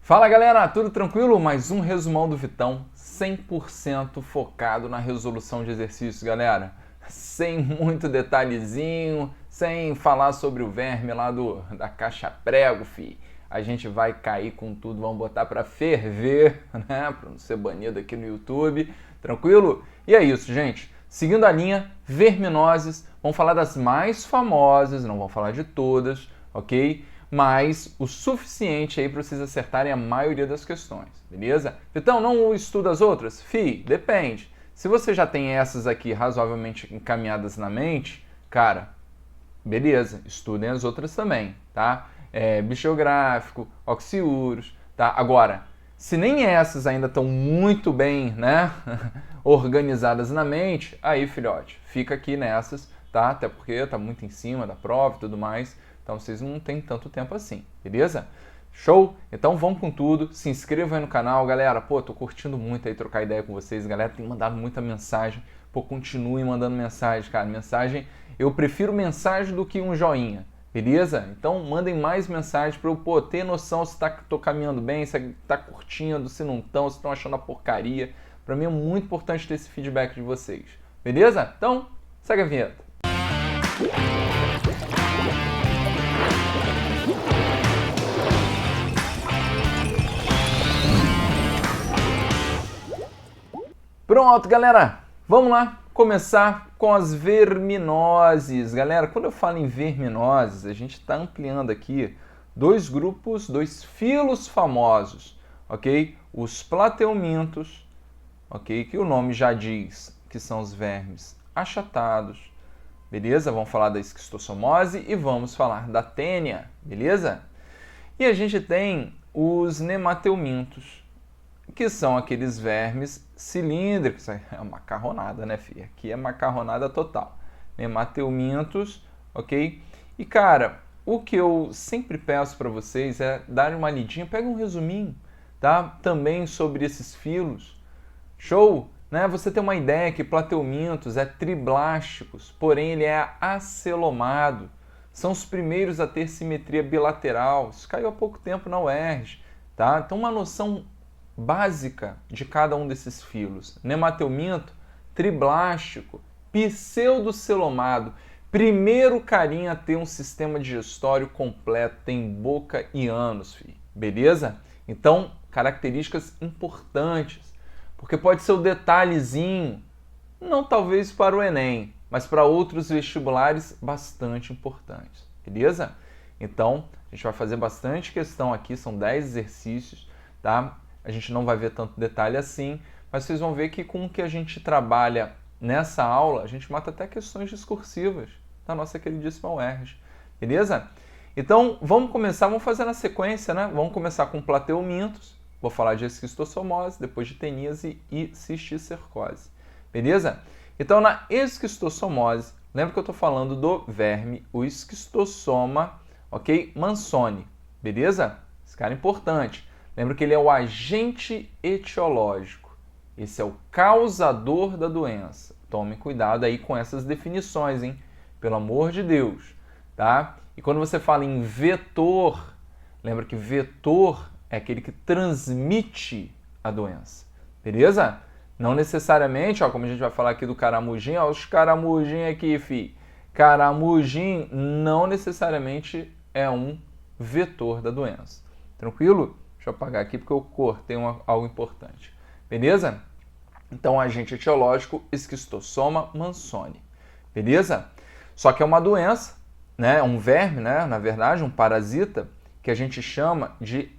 Fala galera, tudo tranquilo? Mais um resumão do Vitão, 100% focado na resolução de exercícios, galera. Sem muito detalhezinho, sem falar sobre o verme lá da caixa prego, fi. A gente vai cair com tudo, vamos botar pra ferver, né? Pra não ser banido aqui no YouTube, tranquilo? E é isso, gente. Seguindo a linha, verminoses, vamos falar das mais famosas, não vamos falar de todas, ok? Mas o suficiente aí para vocês acertarem a maioria das questões, beleza? Então, não estuda as outras? Depende. Se você já tem essas aqui razoavelmente encaminhadas na mente, cara, beleza, estudem as outras também, tá? Bibliográfico, oxiúros, tá? Agora, se nem essas ainda estão muito bem, né, organizadas na mente, aí, filhote, fica aqui nessas, tá? Até porque tá muito em cima da prova e tudo mais. Então vocês não têm tanto tempo assim, beleza? Show? Então vamos com tudo, se inscrevam aí no canal, galera. Pô, tô curtindo muito aí trocar ideia com vocês, galera tem mandado muita mensagem. Pô, continuem mandando mensagem, cara. Mensagem, eu prefiro mensagem do que um joinha, beleza? Então mandem mais mensagens para eu, pô, ter noção se tô caminhando bem, se tá curtindo, se não estão, se estão achando a porcaria. Para mim é muito importante ter esse feedback de vocês, beleza? Então, segue a vinheta. Pronto, galera, vamos lá começar com as verminoses. Galera, quando eu falo em verminoses, a gente está ampliando aqui dois grupos, dois filos famosos, ok? Os plateumintos, ok? Que o nome já diz que são os vermes achatados, beleza? Vamos falar da esquistossomose e vamos falar da tênia, beleza? E a gente tem os nemateumintos, que são aqueles vermes cilíndricos. É uma macarronada, né, filha? Aqui é macarronada total. Nemateumintos, ok? E, cara, o que eu sempre peço para vocês é darem uma lidinha, pega um resuminho, tá? Também sobre esses filos. Show? Né? Você tem uma ideia que plateumintos é triblásticos, porém ele é acelomado. São os primeiros a ter simetria bilateral. Isso caiu há pouco tempo na UERJ, tá? Então, uma noção básica de cada um desses filos. Nemateuminto, triblástico, pseudocelomado, primeiro carinha a ter um sistema digestório completo, tem boca e ânus, filho. Beleza? Então, características importantes, porque pode ser o detalhezinho, não talvez para o Enem, mas para outros vestibulares bastante importantes. Beleza? Então, a gente vai fazer bastante questão aqui, são 10 exercícios, tá? A gente não vai ver tanto detalhe assim, mas vocês vão ver que com o que a gente trabalha nessa aula, a gente mata até questões discursivas da nossa queridíssima UERJ, beleza? Então, vamos começar, vamos fazer na sequência, né? Vamos começar com plateumintos, vou falar de esquistossomose, depois de teníase e cisticercose, beleza? Então, na esquistossomose, lembra que eu estou falando do verme, o esquistossoma, ok? Mansoni, beleza? Esse cara é importante. Lembra que ele é o agente etiológico. Esse é o causador da doença. Tome cuidado aí com essas definições, hein? Pelo amor de Deus, tá? E quando você fala em vetor, lembra que vetor é aquele que transmite a doença, beleza? Não necessariamente, ó, como a gente vai falar aqui do caramujim, ó, os caramujim aqui, fi. Caramujim não necessariamente é um vetor da doença. Tranquilo? Deixa eu apagar aqui porque eu cortei algo importante. Beleza? Então, agente etiológico, esquistossoma mansoni. Beleza? Só que é uma doença, né? Um verme, né? Na verdade, um parasita, que a gente chama de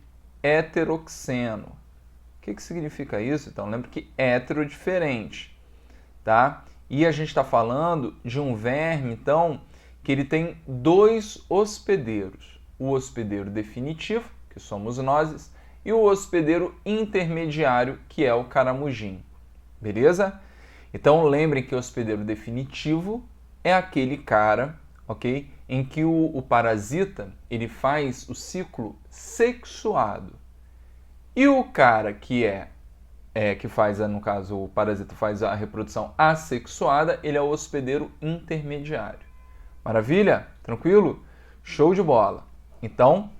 heteroxeno. O que significa isso? Então, lembra que hétero é diferente, tá? E a gente está falando de um verme, então, que ele tem dois hospedeiros. O hospedeiro definitivo, que somos nós, e o hospedeiro intermediário, que é o caramujim. Beleza? Então lembrem que o hospedeiro definitivo é aquele cara, ok? Em que o parasita ele faz o ciclo sexuado. E o cara que faz, no caso, o parasita faz a reprodução assexuada, ele é o hospedeiro intermediário. Maravilha? Tranquilo? Show de bola. Então,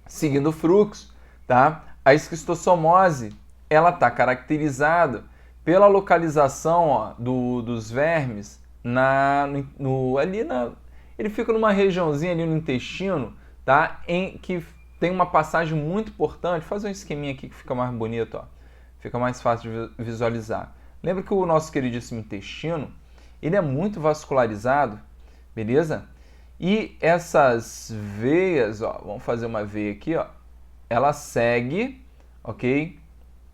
seguindo o fluxo, tá? a esquistossomose, ela está caracterizada pela localização, ó, dos vermes ele fica numa regiãozinha ali no intestino, tá? Que tem uma passagem muito importante. Vou fazer um esqueminha aqui que fica mais bonito, ó. Fica mais fácil de visualizar. Lembra que o nosso queridíssimo intestino, ele é muito vascularizado, beleza? E essas veias, ó, vamos fazer uma veia aqui, ó, ela segue, ok?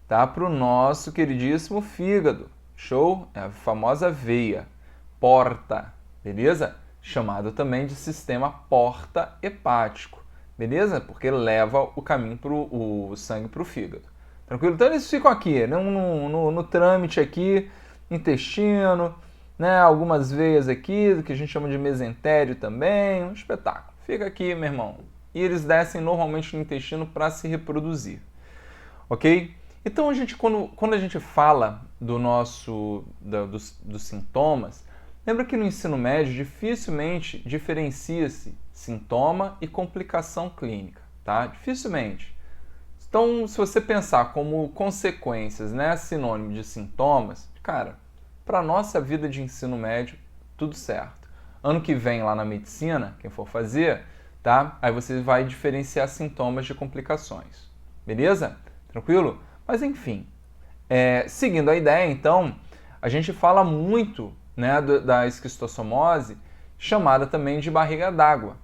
Tá? Para o nosso queridíssimo fígado. Show? É a famosa veia porta, beleza? Chamado também de sistema porta hepático, beleza? Porque leva o caminho o sangue para o fígado. Tranquilo? Então eles ficam aqui, no trâmite aqui, intestino, né? Algumas veias aqui, que a gente chama de mesentério também, um espetáculo. Fica aqui, meu irmão. E eles descem normalmente no intestino para se reproduzir, ok? Então, quando a gente fala dos sintomas, lembra que no ensino médio dificilmente diferencia-se sintoma e complicação clínica, tá? Dificilmente. Então, se você pensar como consequências, né, sinônimo de sintomas, cara, para a nossa vida de ensino médio, tudo certo. Ano que vem lá na medicina, quem for fazer, tá? Aí você vai diferenciar sintomas de complicações, beleza? Tranquilo? Mas enfim, seguindo a ideia, então, a gente fala muito, né, da esquistossomose, chamada também de barriga d'água.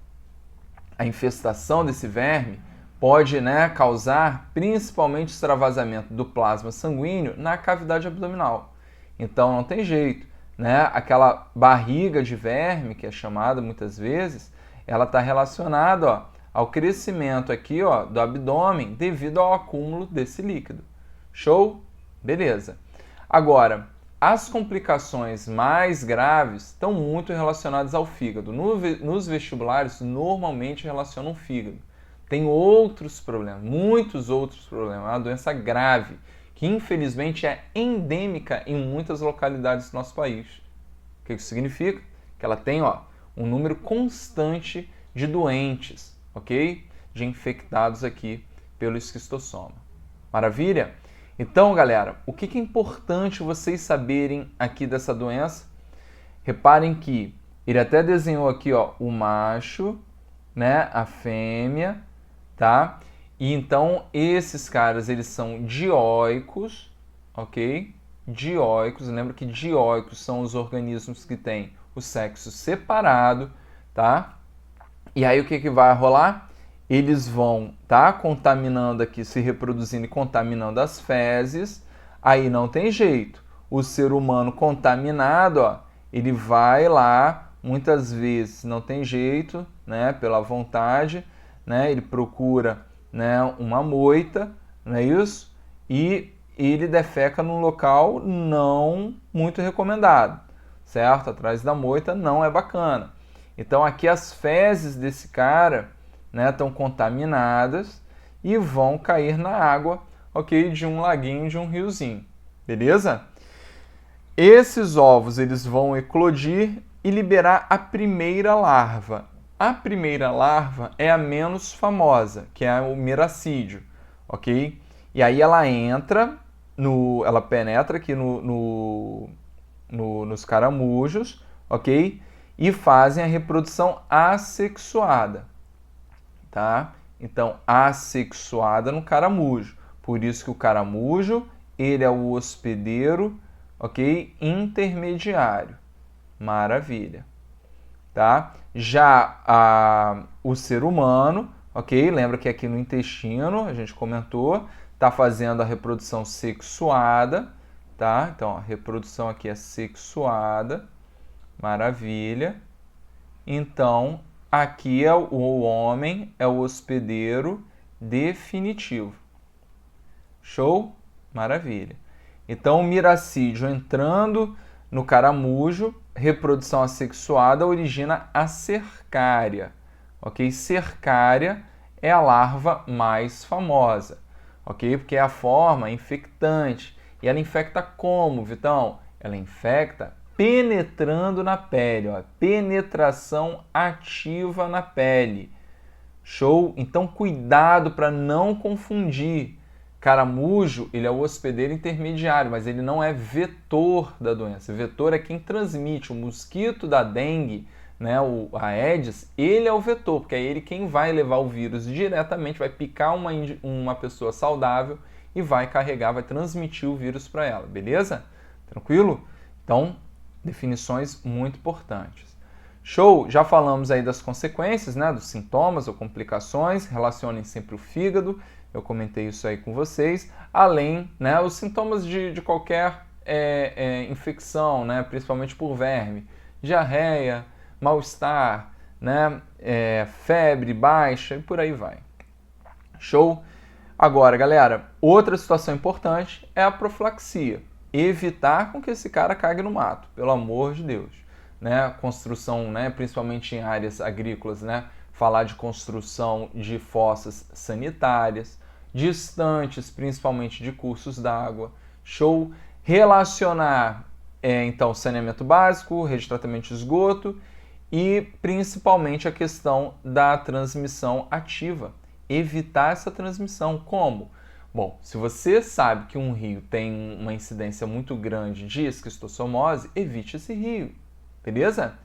A infestação desse verme pode, né, causar principalmente extravasamento do plasma sanguíneo na cavidade abdominal. Então não tem jeito, né? Aquela barriga de verme, que é chamada muitas vezes, ela está relacionada, ó, ao crescimento aqui, ó, do abdômen devido ao acúmulo desse líquido. Show? Beleza. Agora, as complicações mais graves estão muito relacionadas ao fígado. Nos vestibulares, normalmente relacionam o fígado. Tem outros problemas, muitos outros problemas. É uma doença grave, que infelizmente é endêmica em muitas localidades do nosso país. O que isso significa? Que ela tem, ó, um número constante de doentes, ok? De infectados aqui pelo esquistossoma. Maravilha? Então, galera, o que é importante vocês saberem aqui dessa doença? Reparem que ele até desenhou aqui, ó, o macho, né, a fêmea, tá? E então esses caras, eles são dioicos, ok? Dioicos, lembra que dioicos são os organismos que têm o sexo separado, tá? E aí o que vai rolar? Eles vão tá contaminando aqui, se reproduzindo e contaminando as fezes. Aí não tem jeito. O ser humano contaminado, ó, ele vai lá, muitas vezes não tem jeito, né, pela vontade, né, ele procura, né, uma moita, não é isso? E ele defeca num local não muito recomendado, certo? Atrás da moita não é bacana. Então aqui as fezes desse cara, né, estão contaminadas e vão cair na água, ok, de um laguinho, de um riozinho, beleza? Esses ovos eles vão eclodir e liberar a primeira larva. A primeira larva é a menos famosa, que é o miracídio, ok? E aí ela ela penetra aqui nos caramujos, ok? E fazem a reprodução assexuada, tá? Então, assexuada no caramujo. Por isso que o caramujo, ele é o hospedeiro, ok? Intermediário. Maravilha. Tá? Já o ser humano, ok? Lembra que aqui no intestino, a gente comentou, está fazendo a reprodução sexuada, tá? Então, a reprodução aqui é sexuada. Maravilha. Então, aqui o homem é o hospedeiro definitivo. Show? Maravilha. Então, o miracídio entrando no caramujo, reprodução assexuada, origina a cercária. Ok? Cercária é a larva mais famosa. Ok? Porque é a forma infectante. E ela infecta como, Vitão? Ela infecta penetrando na pele, ó, penetração ativa na pele. Show? Então cuidado para não confundir, Caramujo, ele é o hospedeiro intermediário, mas ele não é vetor da doença. Vetor é quem transmite. O mosquito da dengue, né, a Aedes, ele é o vetor, porque é ele quem vai levar o vírus diretamente, vai picar uma pessoa saudável e vai carregar, vai transmitir o vírus para ela, beleza? Tranquilo? Então, definições muito importantes. Show? Já falamos aí das consequências, né, dos sintomas ou complicações, relacionem sempre o fígado, eu comentei isso aí com vocês, além, né, os sintomas de qualquer infecção, né, principalmente por verme, diarreia, mal-estar, né, febre baixa e por aí vai. Show? Agora, galera, outra situação importante é a profilaxia. Evitar com que esse cara cague no mato, pelo amor de Deus. Né? Construção, né, principalmente em áreas agrícolas, né? Falar de construção de fossas sanitárias, distantes principalmente de cursos d'água. Show? Relacionar, então, saneamento básico, rede de tratamento de esgoto e principalmente a questão da transmissão ativa. Evitar essa transmissão. Como? Bom, se você sabe que um rio tem uma incidência muito grande de esquistossomose, evite esse rio, beleza?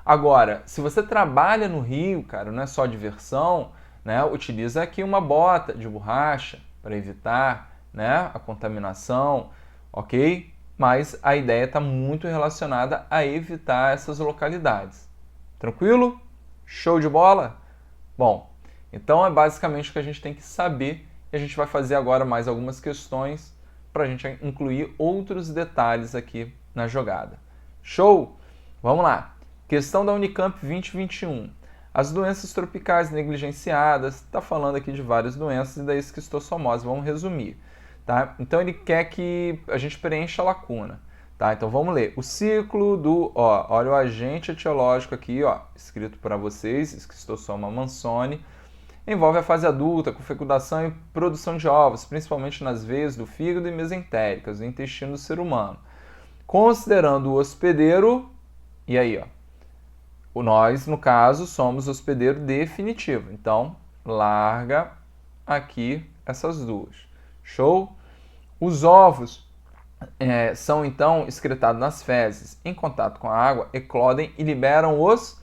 Agora, se você trabalha no rio, cara, não é só diversão, né? Utiliza aqui uma bota de borracha para evitar, né, a contaminação, ok? Mas a ideia está muito relacionada a evitar essas localidades. Tranquilo? Show de bola? Bom, então é basicamente o que a gente tem que saber e a gente vai fazer agora mais algumas questões para a gente incluir outros detalhes aqui na jogada. Show? Vamos lá. Questão da Unicamp 2021. As doenças tropicais negligenciadas, está falando aqui de várias doenças e da esquistossomose, vamos resumir. Tá? Então ele quer que a gente preencha a lacuna. Tá? Então vamos ler. O ciclo do, olha o agente etiológico aqui, escrito para vocês, Esquistossoma mansoni, envolve a fase adulta, com fecundação e produção de ovos, principalmente nas veias do fígado e mesentéricas, do intestino do ser humano. Considerando o hospedeiro, e aí, nós, no caso, somos hospedeiro definitivo. Então, larga aqui essas duas. Show? Os ovos são, então, excretados nas fezes. Em contato com a água, eclodem e liberam os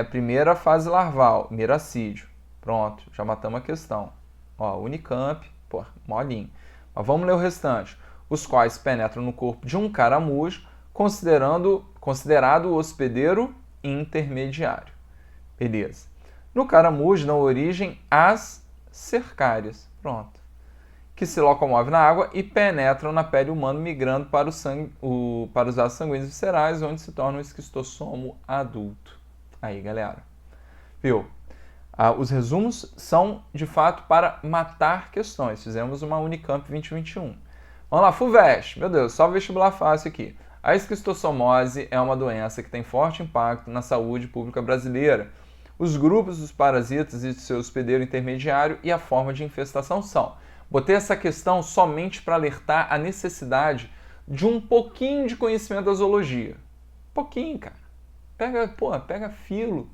primeira fase larval, miracídio. Pronto, já matamos a questão. Unicamp, molinho. Mas vamos ler o restante. Os quais penetram no corpo de um caramujo, considerado o hospedeiro intermediário. Beleza. No caramujo dão origem às cercárias. Pronto. Que se locomovem na água e penetram na pele humana, migrando para para os vasos sanguíneos viscerais, onde se torna um esquistossomo adulto. Aí, galera. Viu? Os resumos são, de fato, para matar questões. Fizemos uma Unicamp 2021. Vamos lá, FUVEST. Meu Deus, só vestibular fácil aqui. A esquistossomose é uma doença que tem forte impacto na saúde pública brasileira. Os grupos dos parasitas e do seu hospedeiro intermediário e a forma de infestação são. Botei essa questão somente para alertar a necessidade de um pouquinho de conhecimento da zoologia. Pouquinho, cara. Pega filo.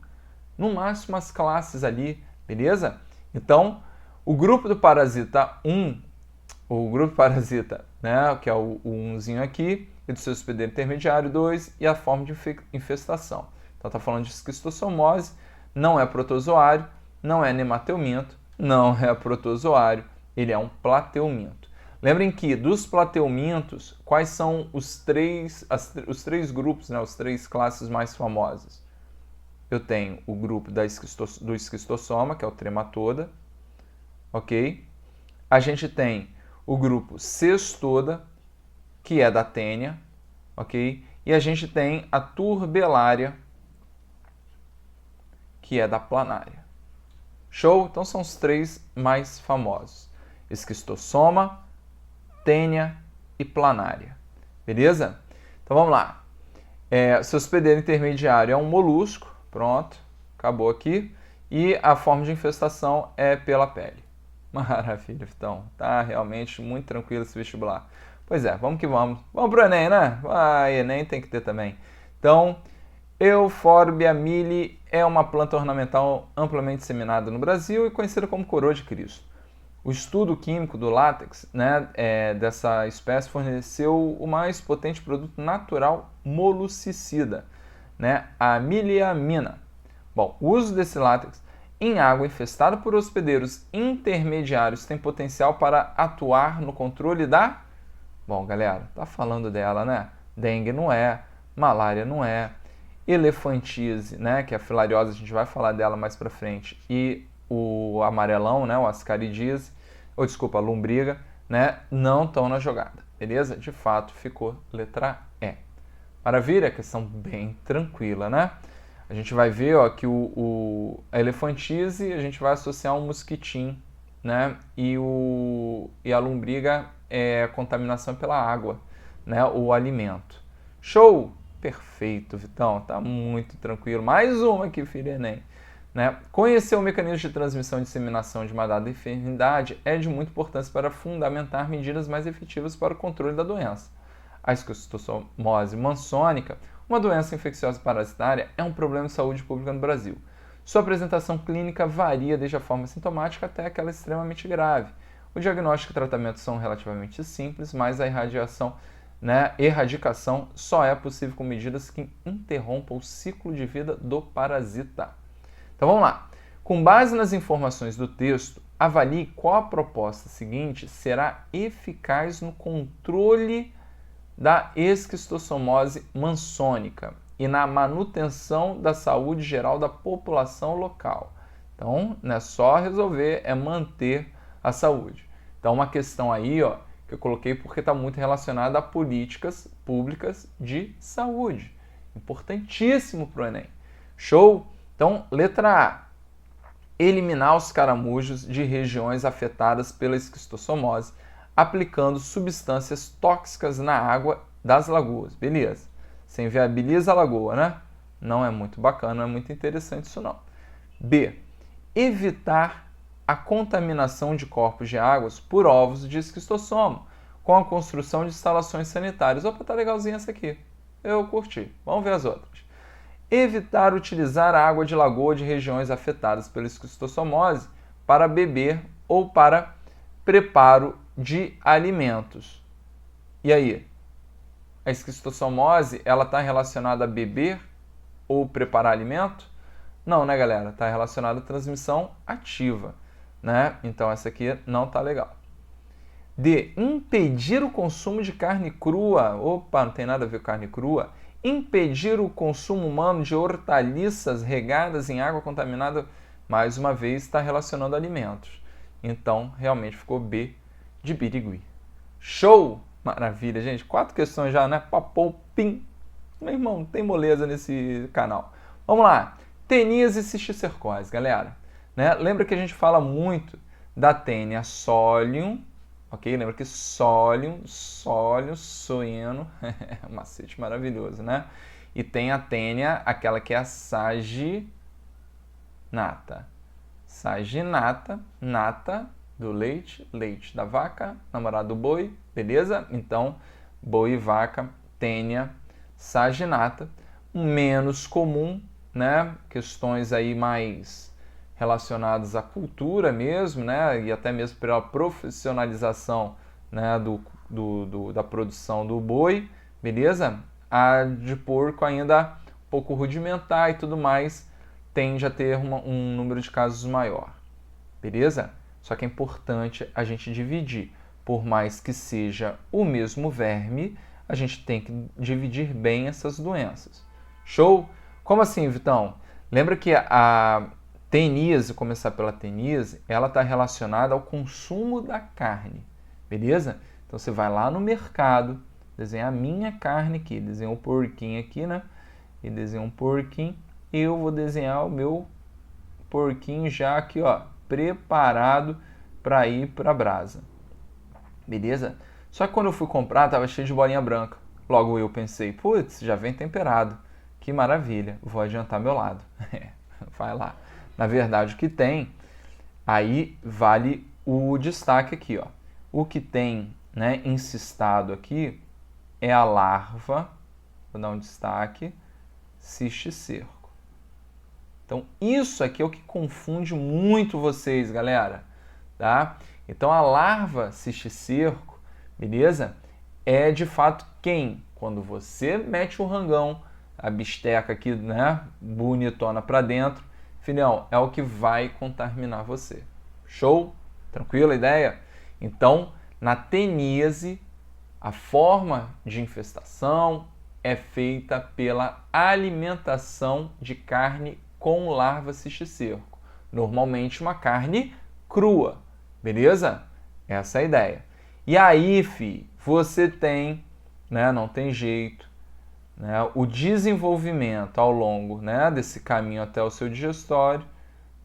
No máximo as classes ali, beleza? Então, o grupo do parasita 1, o grupo parasita, né, que é o 1zinho aqui, e do seu hospedeiro intermediário 2, e a forma de infestação. Então, está falando de esquistossomose, não é protozoário, não é nemateuminto, não é protozoário, ele é um plateuminto. Lembrem que dos plateumintos, quais são os três grupos, né, as três classes mais famosas? Eu tenho o grupo do esquistossoma, que é o trematoda, ok? A gente tem o grupo cestoda, que é da tênia, ok? E a gente tem a turbelária, que é da planária. Show? Então são os três mais famosos. Esquistossoma, tênia e planária. Beleza? Então vamos lá. Seu hospedeiro intermediário é um molusco. Pronto, acabou aqui. E a forma de infestação é pela pele. Maravilha, então. Tá realmente muito tranquilo esse vestibular. Pois é, vamos que vamos. Vamos pro Enem, né? Enem tem que ter também. Então, Euphorbia mili é uma planta ornamental amplamente disseminada no Brasil e conhecida como coroa de Cristo. O estudo químico do látex, né, dessa espécie forneceu o mais potente produto natural moluscicida, né, a miliamina. Bom, o uso desse látex em água infestada por hospedeiros intermediários tem potencial para atuar no controle da... Bom, galera, tá falando dela, né? Dengue não é, malária não é, elefantise, né, que é a filariose, a gente vai falar dela mais pra frente, e o amarelão, né, o ascaridise, ou desculpa, a lombriga, né, não estão na jogada, beleza? De fato, ficou letra E. Maravilha, questão bem tranquila, né? A gente vai ver, ó, que a elefantise a gente vai associar um mosquitim, né? E a lombriga é a contaminação pela água, né? O alimento. Show! Perfeito, Vitão. Tá muito tranquilo. Mais uma aqui, filho Enem. Né? Conhecer o mecanismo de transmissão e disseminação de uma dada enfermidade é de muita importância para fundamentar medidas mais efetivas para o controle da doença. A esquistossomose mansônica, uma doença infecciosa parasitária, é um problema de saúde pública no Brasil. Sua apresentação clínica varia desde a forma sintomática até aquela extremamente grave. O diagnóstico e tratamento são relativamente simples, mas a erradicação só é possível com medidas que interrompam o ciclo de vida do parasita. Então vamos lá. Com base nas informações do texto, avalie qual a proposta seguinte será eficaz no controle da esquistossomose mansônica e na manutenção da saúde geral da população local. Então, não é só resolver, é manter a saúde. Então, uma questão aí, ó, que eu coloquei porque está muito relacionada a políticas públicas de saúde. Importantíssimo para o Enem. Show? Então, letra A. Eliminar os caramujos de regiões afetadas pela esquistossomose, aplicando substâncias tóxicas na água das lagoas. Beleza. Você inviabiliza a lagoa, né? Não é muito bacana, não é muito interessante isso não. B. Evitar a contaminação de corpos de águas por ovos de esquistossoma, com a construção de instalações sanitárias. Opa, tá legalzinha essa aqui. Eu curti. Vamos ver as outras. Evitar utilizar a água de lagoa de regiões afetadas pela esquistossomose para beber ou para preparo de alimentos. E aí? A esquistossomose, ela está relacionada a beber ou preparar alimento? Não, né, galera? Está relacionada à transmissão ativa, né? Então essa aqui não está legal. D. Impedir o consumo de carne crua. Opa, não tem nada a ver com carne crua. Impedir o consumo humano de hortaliças regadas em água contaminada, mais uma vez, está relacionando a alimentos. Então, realmente ficou B de Birigui. Show! Maravilha, gente. 4 questões já, né? Papou, pim. Meu irmão, tem moleza nesse canal. Vamos lá. Teníase e cisticercose, galera. Né? Lembra que a gente fala muito da tênia solium, ok? Lembra que solium, soeno, macete maravilhoso, né? E tem a tênia, aquela que é a saginata. Saginata, nata do leite, leite da vaca, namorado do boi, beleza? Então, boi e vaca, tênia, saginata. Menos comum, né? Questões aí mais relacionadas à cultura mesmo, né? E até mesmo pela profissionalização, né? Da produção do boi, beleza? A de porco ainda um pouco rudimentar e tudo mais, tende a ter um número de casos maior, beleza? Só que é importante a gente dividir. Por mais que seja o mesmo verme, a gente tem que dividir bem essas doenças. Show? Como assim, Vitão? Lembra que a teníase, começar pela teníase, ela está relacionada ao consumo da carne, beleza? Então você vai lá no mercado, desenha a minha carne aqui, desenha o porquinho aqui, né? E desenha um porquinho. Eu vou desenhar o meu porquinho já aqui, ó, preparado para ir para a brasa. Beleza? Só que quando eu fui comprar, tava cheio de bolinha branca. Logo eu pensei, putz, já vem temperado. Que maravilha, vou adiantar meu lado. Vai lá. Na verdade, o que tem, aí vale o destaque aqui, ó. O que tem, né, encistado aqui é a larva, vou dar um destaque, cisticerco. Então, isso aqui é o que confunde muito vocês, galera, tá? Então a larva cisticerco, beleza? É de fato quem? Quando você mete o rangão, a bisteca aqui, né, bonitona para dentro, filhão, é o que vai contaminar você. Show? Tranquila a ideia? Então, na teníase, a forma de infestação é feita pela alimentação de carne com larva cisticerco. Normalmente uma carne crua, beleza? Essa é a ideia. E aí, você tem, né, não tem jeito, né, o desenvolvimento ao longo, né, desse caminho até o seu digestório,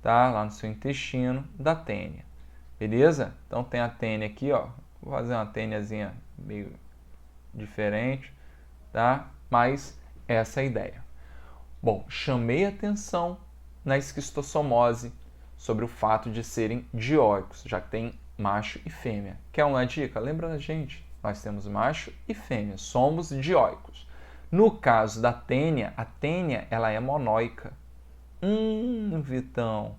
tá, lá no seu intestino, da tênia. Beleza? Então tem a tênia aqui, ó. Vou fazer uma têniazinha meio diferente, tá? Mas essa é a ideia. Bom, chamei atenção na esquistossomose sobre o fato de serem dioicos, já que tem macho e fêmea. Quer uma dica? Lembra da gente? Nós temos macho e fêmea, somos dioicos. No caso da tênia, a tênia ela é monóica. Vitão.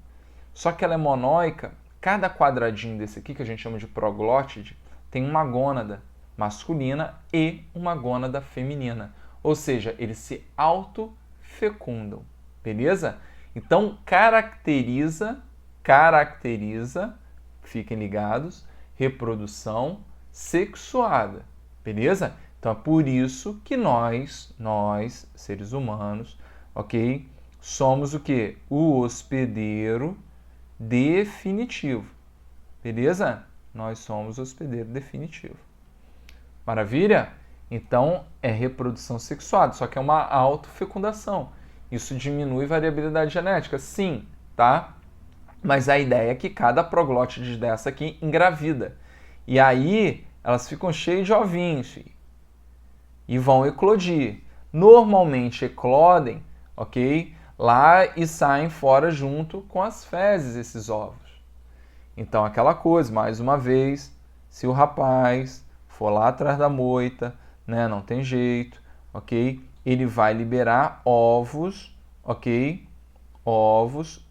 Só que ela é monóica, cada quadradinho desse aqui, que a gente chama de proglótide, tem uma gônada masculina e uma gônada feminina. Ou seja, eles se autofecundam, beleza? Então, caracteriza, fiquem ligados, reprodução sexuada, beleza? Então, é por isso que nós, seres humanos, ok? Somos o quê? O hospedeiro definitivo, beleza? Nós somos o hospedeiro definitivo. Maravilha? Então, é reprodução sexuada, só que é uma autofecundação. Isso diminui variabilidade genética? Sim, tá? Mas a ideia é que cada proglótide dessa aqui engravida. E aí, elas ficam cheias de ovinhos, e vão eclodir. Normalmente eclodem, ok? Lá e saem fora junto com as fezes esses ovos. Então, aquela coisa, mais uma vez, se o rapaz for lá atrás da moita, né, não tem jeito, ok? Ele vai liberar ovos, ok? Ovos,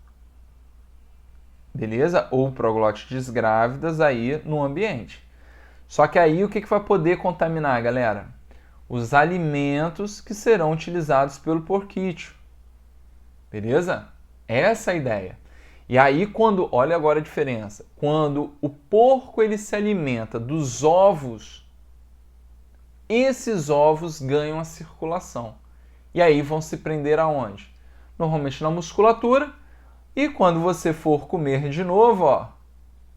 beleza? Ou proglótides grávidas aí no ambiente. Só que aí o que vai poder contaminar, galera? Os alimentos que serão utilizados pelo porquídeo. Beleza? Essa é a ideia. E aí olha agora a diferença, quando o porco ele se alimenta dos ovos, esses ovos ganham a circulação. E aí vão se prender aonde? Normalmente na musculatura. E quando você for comer de novo,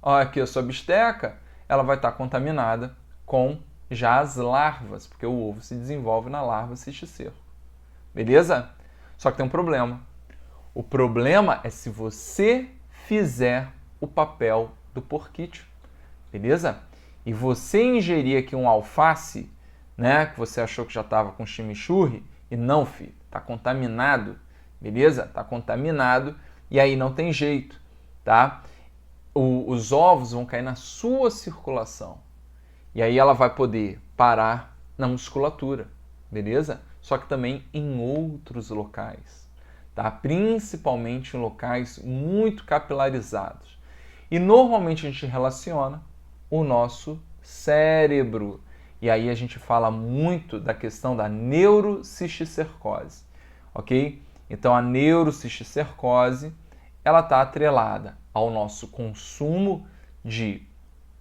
ó aqui a sua bisteca, ela vai estar contaminada com já as larvas, porque o ovo se desenvolve na larva cisticerco. Beleza? Só que tem um problema. O problema é se você fizer o papel do porquídeo. Beleza? E você ingerir aqui um alface, né, que você achou que já estava com chimichurri, e não, filho, está contaminado. Beleza? Está contaminado e aí não tem jeito, tá? Os ovos vão cair na sua circulação. E aí ela vai poder parar na musculatura, beleza? Só que também em outros locais, tá? Principalmente em locais muito capilarizados. E normalmente a gente relaciona o nosso cérebro. E aí a gente fala muito da questão da neurocisticercose, ok? Então a neurocisticercose, ela está atrelada ao nosso consumo de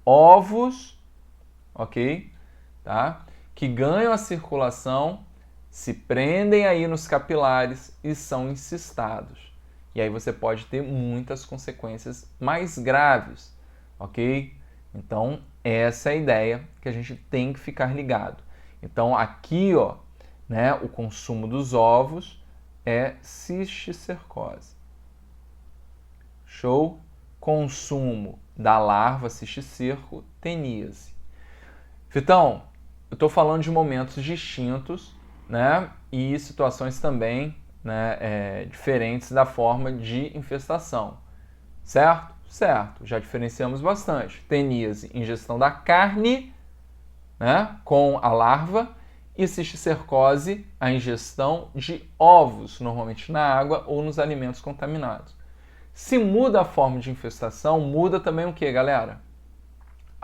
ovos, ok? Tá? Que ganham a circulação, se prendem aí nos capilares e são encistados. E aí você pode ter muitas consequências mais graves, ok? Então, essa é a ideia que a gente tem que ficar ligado. Então, aqui, né, o consumo dos ovos é cisticercose. Show? Consumo da larva cisticerco, teníase. Vitão, eu estou falando de momentos distintos, né, e situações também, né, diferentes da forma de infestação. Certo? Certo. Já diferenciamos bastante. Teníase, ingestão da carne, né, com a larva, e cisticercose, a ingestão de ovos, normalmente na água ou nos alimentos contaminados. Se muda a forma de infestação, muda também o que, galera?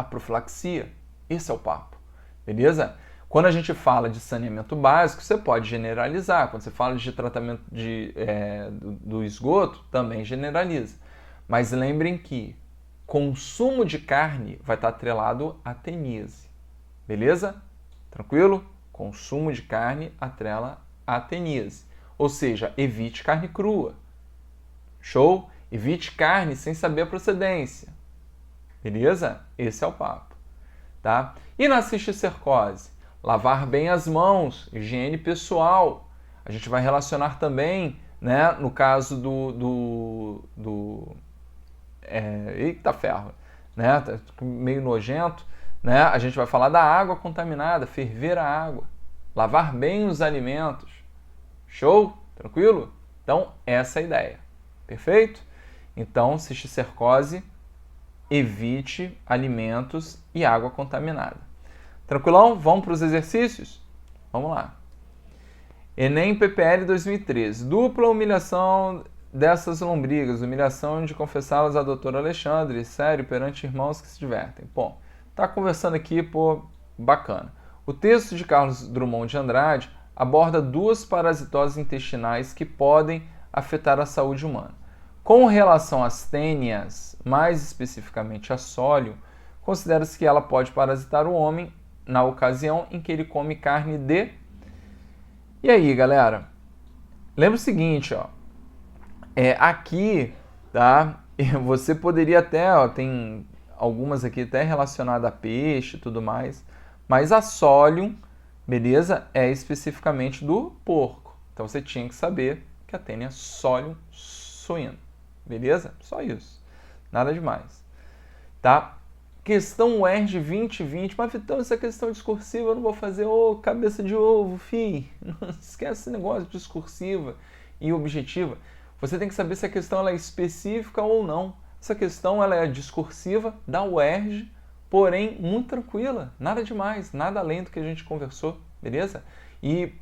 a profilaxia. Esse é o papo, beleza? Quando a gente fala de saneamento básico, você pode generalizar. Quando você fala de tratamento do esgoto, também generaliza. Mas lembrem que consumo de carne vai estar atrelado à teníase, beleza? Tranquilo? Consumo de carne atrela à teníase. Ou seja, evite carne crua. Show? Evite carne sem saber a procedência. Beleza? Esse é o papo. Tá? E na cisticercose? Lavar bem as mãos, higiene pessoal. A gente vai relacionar também, né, no caso eita ferro, né? Tá meio nojento, né? A gente vai falar da água contaminada, ferver a água, lavar bem os alimentos. Show? Tranquilo? Então, essa é a ideia. Perfeito? Então, cisticercose, evite alimentos e água contaminada. Tranquilão? Vamos para os exercícios? Vamos lá. Enem PPL 2013. Dupla humilhação dessas lombrigas. Humilhação de confessá-las a doutor Alexandre. Sério, perante irmãos que se divertem. Bom, tá conversando aqui, pô, bacana. O texto de Carlos Drummond de Andrade aborda duas parasitoses intestinais que podem afetar a saúde humana. Com relação às tênias, mais especificamente a sólio, considera-se que ela pode parasitar o homem na ocasião em que ele come carne de... E aí, galera? Lembra o seguinte, ó. Aqui, tá? Você poderia até, ó, tem algumas aqui até relacionadas a peixe e tudo mais, mas a sólium, beleza? É especificamente do porco. Então você tinha que saber que a tênia é sólium suíno. Beleza? Só isso. Nada demais. Tá? Questão UERJ 2020. Mas, Vitão, essa questão discursiva eu não vou fazer. Ô, cabeça de ovo, fi. Não esquece esse negócio de discursiva e objetiva. Você tem que saber se a questão ela é específica ou não. Essa questão ela é discursiva da UERJ, porém muito tranquila. Nada demais, nada além do que a gente conversou. Beleza? E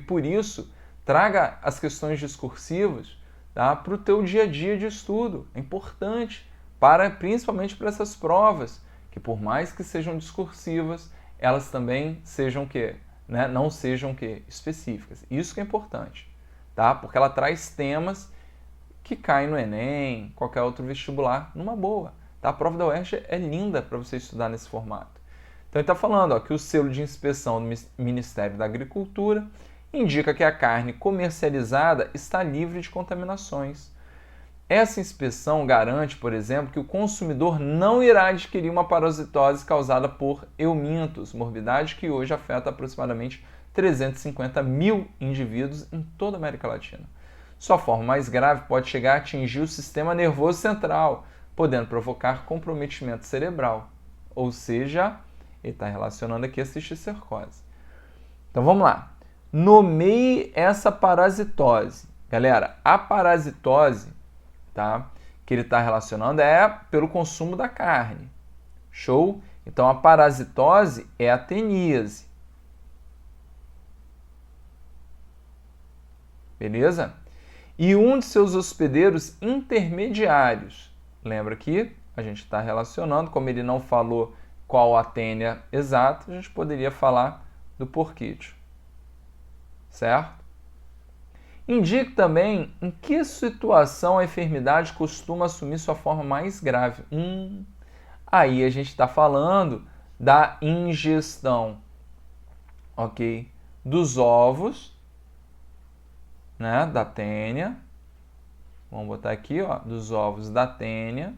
por isso, traga as questões discursivas, tá, para o teu dia a dia de estudo. É importante, principalmente para essas provas, que por mais que sejam discursivas, elas também sejam né, não sejam específicas. Isso que é importante, tá? Porque ela traz temas que caem no Enem, qualquer outro vestibular, numa boa. Tá? A prova da UERJ é linda para você estudar nesse formato. Então ele está falando, ó, que o selo de inspeção do Ministério da Agricultura indica que a carne comercializada está livre de contaminações. Essa inspeção garante, por exemplo, que o consumidor não irá adquirir uma parasitose causada por eumintos, morbidade que hoje afeta aproximadamente 350 mil indivíduos em toda a América Latina. Sua forma mais grave pode chegar a atingir o sistema nervoso central, podendo provocar comprometimento cerebral. Ou seja, ele está relacionando aqui a cisticercose. Então vamos lá. Nomeie essa parasitose. Galera, a parasitose, tá, que ele está relacionando é pelo consumo da carne. Show? Então a parasitose é a teníase. Beleza? E um de seus hospedeiros intermediários. Lembra que a gente está relacionando, como ele não falou qual a tênia exata, a gente poderia falar do porquídeo. Certo? Indique também em que situação a enfermidade costuma assumir sua forma mais grave. Aí a gente está falando da ingestão, ok? Dos ovos, né, da tênia. Vamos botar aqui, ó, dos ovos da tênia.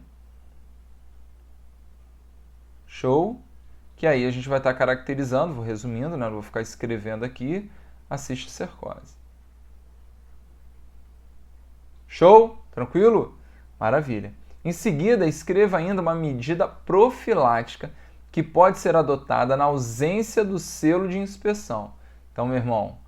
Show? Que aí a gente vai estar caracterizando, vou resumindo, né, não vou ficar escrevendo aqui, a cisticercose. Show? Tranquilo? Maravilha. Em seguida, escreva ainda uma medida profilática que pode ser adotada na ausência do selo de inspeção. Então, meu irmão,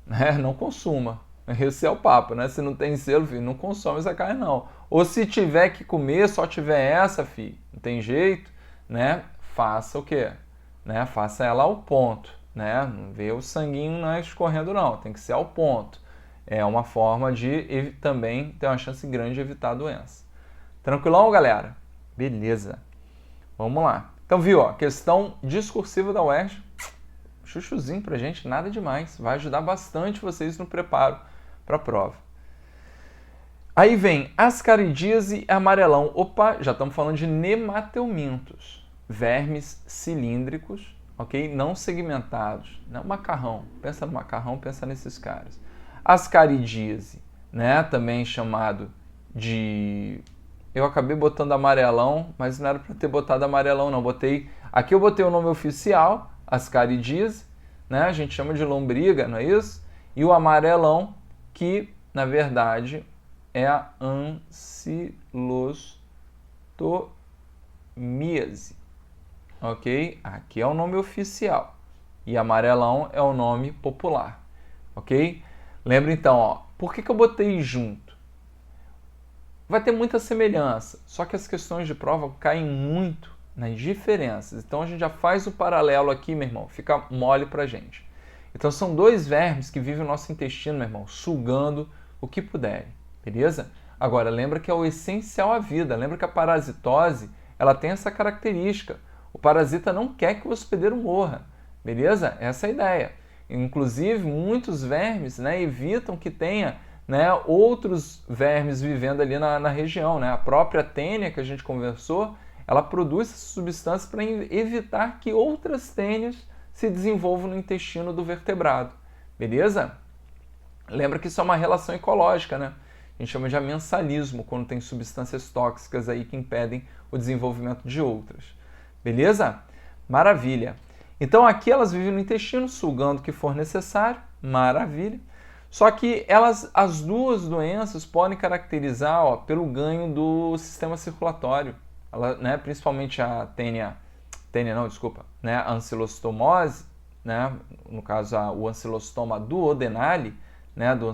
né, não consuma. Esse é o papo, né? Se não tem selo, filho, não consome essa carne, não. Ou se tiver que comer, só tiver essa, filho, não tem jeito, né? Faça o quê? Né? Faça ela ao ponto, né? Não vê o sanguinho, né, escorrendo, não. Tem que ser ao ponto. É uma forma de também ter uma chance grande de evitar a doença. Tranquilão, galera? Beleza. Vamos lá. Então, viu, ó, questão discursiva da UERJ, chuchuzinho pra gente, nada demais. Vai ajudar bastante vocês no preparo para a prova. Aí vem ascaridíase e amarelão. Opa, já estamos falando de nemateumintos, vermes cilíndricos, ok? Não segmentados. Não macarrão. Pensa no macarrão, pensa nesses caras. Ascaridíase, né? Também chamado de... Eu acabei botando amarelão, mas não era para ter botado amarelão, não. Aqui eu botei o nome oficial, ascaridíase, né? A gente chama de lombriga, não é isso? E o amarelão, que na verdade é a ancilostomíase, ok? Aqui é o nome oficial e amarelão é o nome popular, ok? Lembra então, ó, por que eu botei junto? Vai ter muita semelhança, só que as questões de prova caem muito nas diferenças. Então a gente já faz o paralelo aqui, meu irmão, fica mole pra gente. Então são dois vermes que vivem no nosso intestino, meu irmão, sugando o que puderem, beleza? Agora, lembra que é o essencial à vida, lembra que a parasitose, ela tem essa característica. O parasita não quer que o hospedeiro morra, beleza? Essa é a ideia. Inclusive, muitos vermes, né, evitam que tenha, né, outros vermes vivendo ali na região, né? A própria tênia que a gente conversou, ela produz essas substâncias para evitar que outras tênias se desenvolvam no intestino do vertebrado, beleza? Lembra que isso é uma relação ecológica, né? A gente chama de amensalismo, quando tem substâncias tóxicas aí que impedem o desenvolvimento de outras, beleza? Maravilha! Então aqui elas vivem no intestino, sugando o que for necessário, maravilha. Só que as duas doenças podem caracterizar, ó, pelo ganho do sistema circulatório. Né, principalmente a a ancilostomose, né, no caso o ancilostoma duodenale, né, da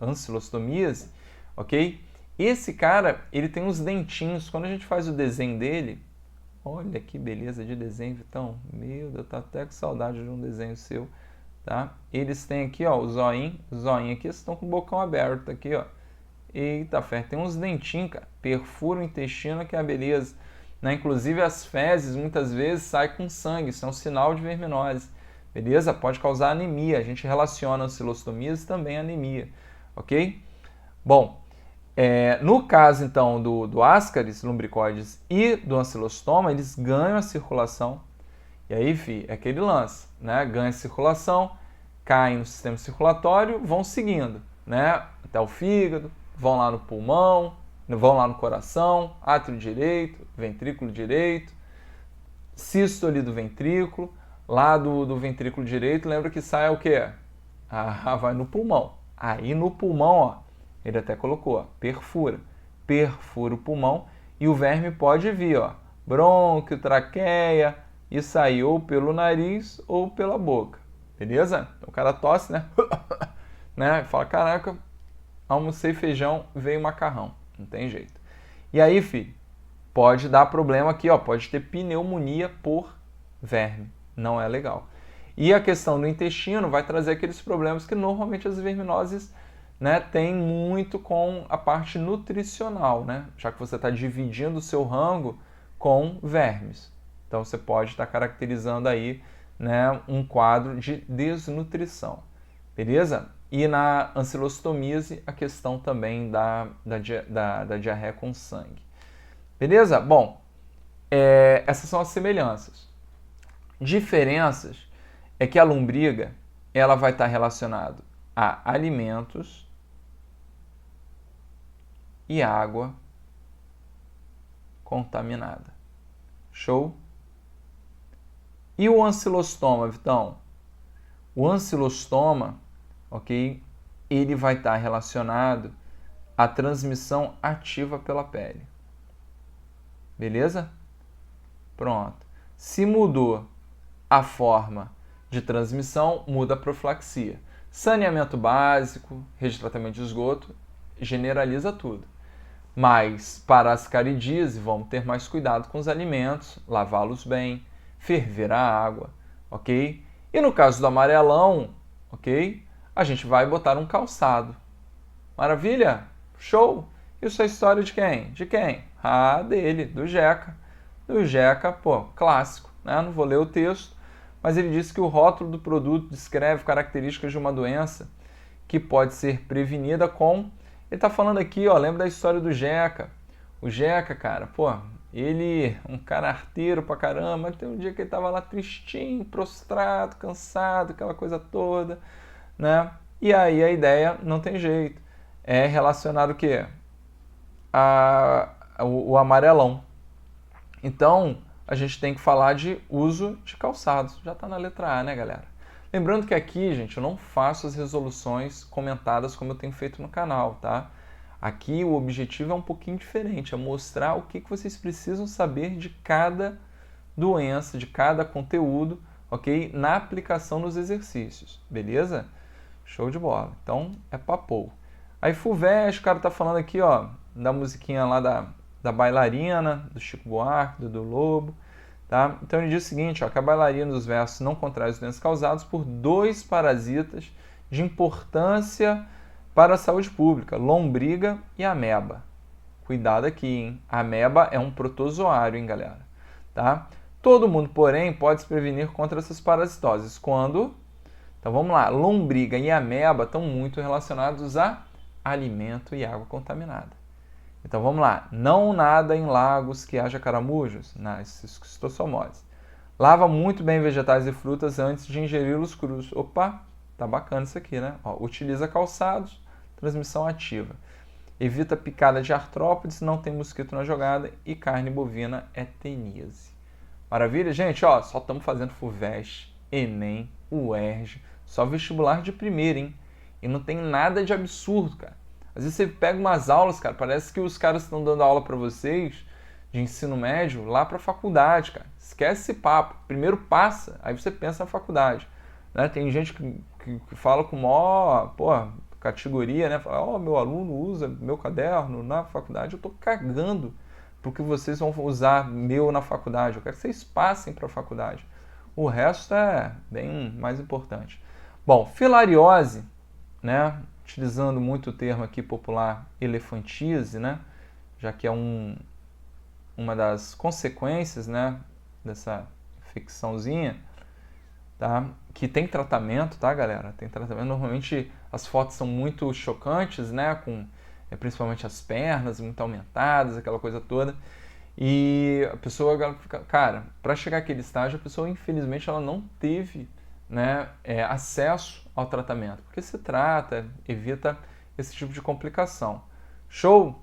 ancilostomíase, ok? Esse cara, ele tem uns dentinhos, quando a gente faz o desenho dele, olha que beleza de desenho, Vitão, meu Deus, tá até com saudade de um desenho seu, tá? Eles têm aqui, ó, o zoinho aqui, eles estão com o bocão aberto aqui, ó. Eita, fé, tem uns dentinhos, cara, perfura o intestino, que é a beleza, né? Inclusive as fezes muitas vezes saem com sangue, isso é um sinal de verminose, beleza? Pode causar anemia, a gente relaciona a ancilostomias também à anemia, ok? Bom, no caso então do Ascaris lumbricoides e do ancilostoma, eles ganham a circulação, e aí, é aquele lance, né? Ganha a circulação, caem no sistema circulatório, vão seguindo, né? Até o fígado, vão lá no pulmão, vão lá no coração, átrio direito, ventrículo direito, sístole do ventrículo, lá do ventrículo direito, lembra que sai o quê? Vai no pulmão. Aí no pulmão, ó, ele até colocou, ó, perfura o pulmão e o verme pode vir, ó, brônquio, traqueia e sair ou pelo nariz ou pela boca, beleza? Então o cara tosse, né? Né? Fala, caraca, almocei feijão, veio macarrão. Não tem jeito. E aí, filho, pode dar problema aqui, ó, pode ter pneumonia por verme. Não é legal. E a questão do intestino vai trazer aqueles problemas que normalmente as verminoses, né, têm muito com a parte nutricional, né? Já que você está dividindo o seu rango com vermes. Então você pode estar caracterizando aí, né, um quadro de desnutrição. Beleza? E na ancilostomíase, a questão também da diarreia com sangue. Beleza? Bom, essas são as semelhanças. Diferenças é que a lombriga ela vai estar relacionada a alimentos e água contaminada. Show? E o ancilostoma, Vitão? O ancilostoma, ok? Ele vai estar relacionado à transmissão ativa pela pele. Beleza? Pronto. Se mudou a forma de transmissão, muda a profilaxia. Saneamento básico, rede de tratamento de esgoto, generaliza tudo. Mas para as ascaridíase, vamos ter mais cuidado com os alimentos, lavá-los bem, ferver a água, ok? E no caso do amarelão, ok? A gente vai botar um calçado. Maravilha? Show! Isso é história de quem? De quem? Dele, do Jeca. do GECA, pô, clássico, né? Não vou ler o texto, mas ele disse que o rótulo do produto descreve características de uma doença que pode ser prevenida com... Ele está falando aqui, ó, lembra da história do GECA. O GECA, cara, pô, ele, um cara arteiro pra caramba, tem um dia que ele tava lá tristinho, prostrado, cansado, aquela coisa toda, né? E aí a ideia não tem jeito. É relacionado o quê? O amarelão. Então, a gente tem que falar de uso de calçados. Já está na letra A, né, galera? Lembrando que aqui, gente, eu não faço as resoluções comentadas como eu tenho feito no canal, tá? Aqui o objetivo é um pouquinho diferente, é mostrar o que vocês precisam saber de cada doença, de cada conteúdo, ok? Na aplicação nos exercícios, beleza? Show de bola. Então, é papo. Aí FUVEST, o cara tá falando aqui, ó, da musiquinha lá da bailarina, do Chico Buarque, do Lobo, tá? Então ele diz o seguinte, ó, que a bailarina dos versos não contrai os danos causados por 2 parasitas de importância para a saúde pública, lombriga e ameba. Cuidado aqui, hein? A ameba é um protozoário, hein, galera? Tá? Todo mundo, porém, pode se prevenir contra essas parasitoses. Quando? Então vamos lá, lombriga e ameba estão muito relacionados a alimento e água contaminada. Então vamos lá, não nada em lagos que haja caramujos, nas esquistossomose. Lava muito bem vegetais e frutas antes de ingeri-los crus. Opa, tá bacana isso aqui, né? Ó, utiliza calçados, transmissão ativa. Evita picada de artrópodes, não tem mosquito na jogada e carne bovina é teníase. Maravilha, gente? Ó, só estamos fazendo FUVEST, Enem, UERJ, só vestibular de primeira, hein? E não tem nada de absurdo, cara. Às vezes você pega umas aulas, cara, parece que os caras estão dando aula para vocês de ensino médio lá para faculdade, cara. Esquece esse papo. Primeiro passa, aí você pensa na faculdade. Né? Tem gente que fala com maior, categoria, né? Fala, ó, meu aluno usa meu caderno na faculdade. Eu tô cagando porque vocês vão usar meu na faculdade. Eu quero que vocês passem para a faculdade. O resto é bem mais importante. Bom, filariose, né? Utilizando muito o termo aqui popular elefantíase, né? Já que é uma das consequências, né, dessa infecçãozinha, tá? Que tem tratamento, tá, galera? Tem tratamento. Normalmente as fotos são muito chocantes, né? Com principalmente as pernas muito aumentadas, aquela coisa toda. E a pessoa fica, cara, para chegar àquele estágio, a pessoa infelizmente ela não teve, né, acesso ao tratamento, porque se trata, evita esse tipo de complicação. Show?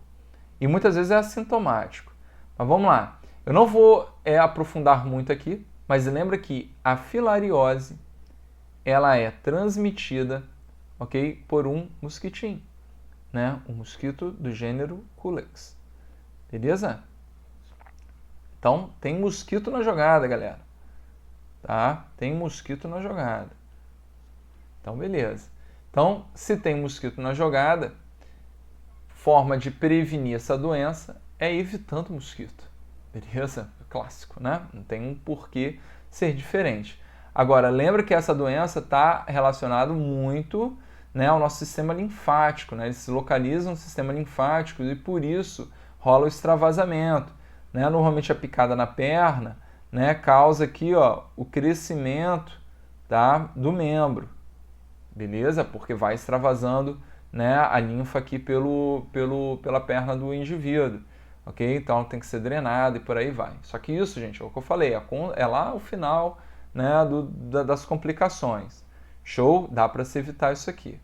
E muitas vezes é assintomático. Mas vamos lá. Eu não vou aprofundar muito aqui, mas lembra que a filariose ela é transmitida, ok, por um mosquitinho, né? Um mosquito do gênero Culex. Beleza? Então, tem mosquito na jogada, galera. Tá? Tem mosquito na jogada. Então, beleza. Então, se tem mosquito na jogada, forma de prevenir essa doença é evitando mosquito. Beleza? Clássico, né? Não tem um porquê ser diferente. Agora, lembra que essa doença está relacionada muito, né, ao nosso sistema linfático, né? Eles se localizam no sistema linfático e por isso rola o extravasamento, né? Normalmente a picada na perna, né, causa aqui, ó, o crescimento, tá, do membro. Beleza? Porque vai extravasando, né, a linfa aqui pela perna do indivíduo, ok? Então tem que ser drenado e por aí vai. Só que isso, gente, é o que eu falei, é lá o final, né, das complicações. Show? Dá para se evitar isso aqui.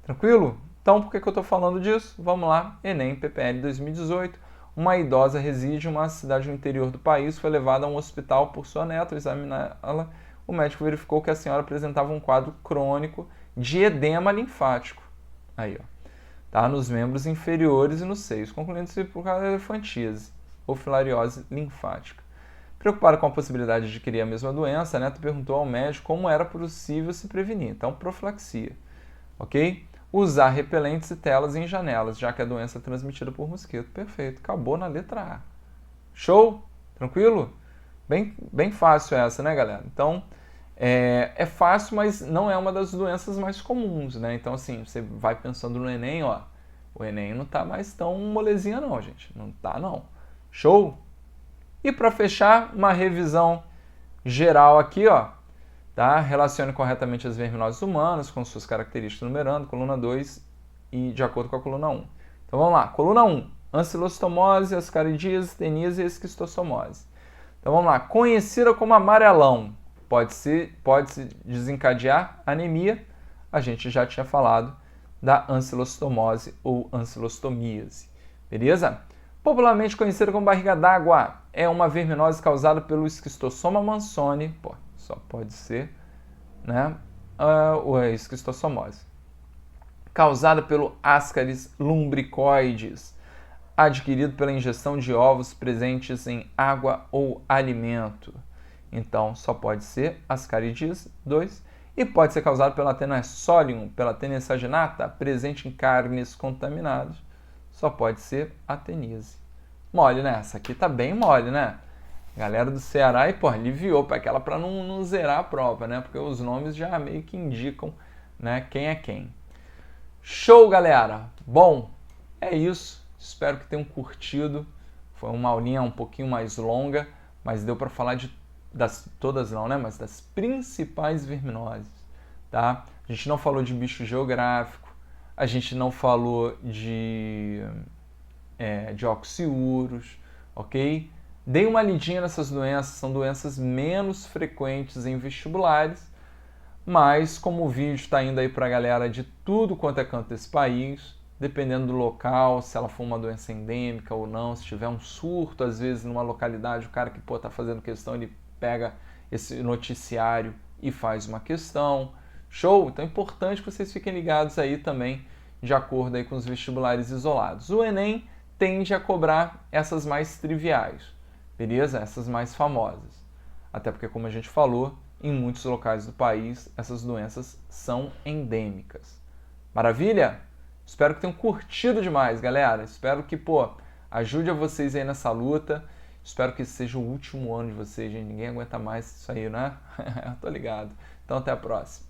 Tranquilo? Então, por que eu estou falando disso? Vamos lá, Enem PPL 2018. Uma idosa reside em uma cidade no interior do país, foi levada a um hospital por sua neta, ao examiná-la, o médico verificou que a senhora apresentava um quadro crônico de edema linfático. Aí, ó. Tá? Nos membros inferiores e nos seios, concluindo-se por causa da elefantíase, ou filariose linfática. Preocupado com a possibilidade de adquirir a mesma doença, a neta perguntou ao médico como era possível se prevenir. Então, profilaxia. Ok? Usar repelentes e telas em janelas, já que a doença é transmitida por mosquito. Perfeito. Acabou na letra A. Show? Tranquilo? Bem fácil essa, né, galera? Então, é fácil, mas não é uma das doenças mais comuns, né? Então, assim, você vai pensando no Enem, ó. O Enem não tá mais tão molezinha não, gente. Não tá, não. Show? E para fechar, uma revisão geral aqui, ó, tá? Relacione corretamente as verminoses humanas com suas características numerando, coluna 2 e de acordo com a coluna 1. Então vamos lá, coluna 1, ancilostomose, ascaridíase, teníase e esquistossomose. Então vamos lá, conhecida como amarelão, pode-se desencadear anemia, a gente já tinha falado da ancilostomose ou ancilostomíase, beleza? Popularmente conhecida como barriga d'água, é uma verminose causada pelo esquistossoma mansoni, pô, só pode ser, né, a esquistossomose, causada pelo Ascaris lumbricoides, adquirido pela ingestão de ovos presentes em água ou alimento. Então, só pode ser Ascaridis 2 e pode ser causado pela Tenassolium, pela Tenasaginata, presente em carnes contaminadas. Só pode ser a teníase. Mole, né? Essa aqui tá bem mole, né? Galera do Ceará, e pô, aliviou para aquela para não zerar a prova, né? Porque os nomes já meio que indicam, né, quem é quem. Show, galera! Bom, é isso. Espero que tenham curtido. Foi uma aulinha um pouquinho mais longa, mas deu para falar todas não, né? Mas das principais verminoses, tá? A gente não falou de bicho geográfico, a gente não falou de oxiúros, ok? Dei uma lidinha nessas doenças, são doenças menos frequentes em vestibulares, mas como o vídeo está indo aí para a galera de tudo quanto é canto desse país, dependendo do local, se ela for uma doença endêmica ou não, se tiver um surto, às vezes numa localidade, o cara que está fazendo questão, ele pega esse noticiário e faz uma questão. Show? Então é importante que vocês fiquem ligados aí também, de acordo aí com os vestibulares isolados. O Enem tende a cobrar essas mais triviais, beleza? Essas mais famosas. Até porque, como a gente falou, em muitos locais do país, essas doenças são endêmicas. Maravilha? Espero que tenham curtido demais, galera. Espero que, ajude a vocês aí nessa luta. Espero que esse seja o último ano de vocês, gente. Ninguém aguenta mais isso aí, né? Tô ligado. Então, até a próxima.